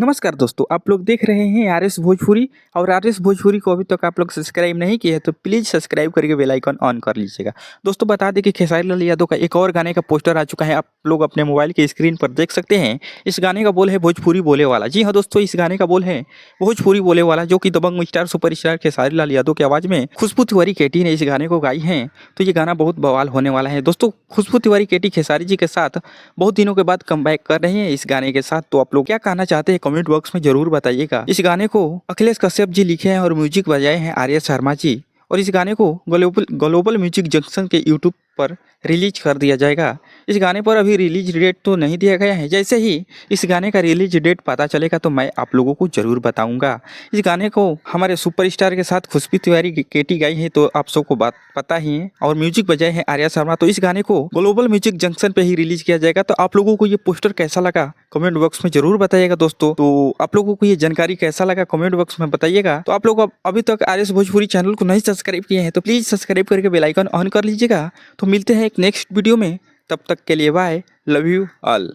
नमस्कार दोस्तों, आप लोग देख रहे हैं आरएस भोजपुरी। और आरएस भोजपुरी को अभी तक आप लोग सब्सक्राइब नहीं किए हैं तो प्लीज़ सब्सक्राइब करके बेल आइकन ऑन कर लीजिएगा। दोस्तों बता दें कि खेसारी लाल यादव का एक और गाने का पोस्टर आ चुका है, आप लोग अपने मोबाइल की स्क्रीन पर देख सकते हैं। इस गाने का बोल है भोजपुरी बोले वाला। जी हाँ दोस्तों, इस गाने का बोल है भोजपुरी बोले वाला, जो कि दबंग star super star Khesari Lal Yadav की आवाज़ में खुशबू तिवारी केटी ने इस गाने को गाई है। तो ये गाना बहुत बवाल होने वाला है। दोस्तों खुशबू तिवारी केटी खेसारी जी के साथ बहुत दिनों के बाद कमबैक कर रहे हैं इस गाने के साथ। तो आप लोग क्या कहना चाहते हैं कमेंट बॉक्स में जरूर बताइएगा। इस गाने को अखिलेश कश्यप जी लिखे हैं और म्यूजिक बजाए हैं आर्या शर्मा जी। और इस गाने को ग्लोबल म्यूजिक जंक्शन के यूट्यूब पर रिलीज कर दिया जाएगा। इस गाने पर अभी रिलीज डेट तो नहीं दिया गया है, जैसे ही इस गाने का रिलीज डेट पता चलेगा तो मैं आप लोगों को जरूर बताऊंगा। इस गाने को हमारे सुपरस्टार के साथ खुशबू तिवारी केटी गाई है, तो आप सबको बात पता ही है। और म्यूजिक बजाए हैं आर्या शर्मा। तो इस गाने को ग्लोबल म्यूजिक जंक्शन पे ही रिलीज किया जाएगा। तो आप लोगों को ये पोस्टर कैसा लगा कमेंट बॉक्स में जरूर बताइएगा दोस्तों। तो आप लोगों को ये जानकारी कैसा लगा कमेंट बॉक्स में बताइएगा। तो आप लोग अभी तक आरएस भोजपुरी चैनल को नहीं सब्सक्राइब किए हैं तो प्लीज सब्सक्राइब करके बेल आइकन ऑन कर लीजिएगा। तो मिलते हैं एक नेक्स्ट वीडियो में, तब तक के लिए बाय, लव यू ऑल।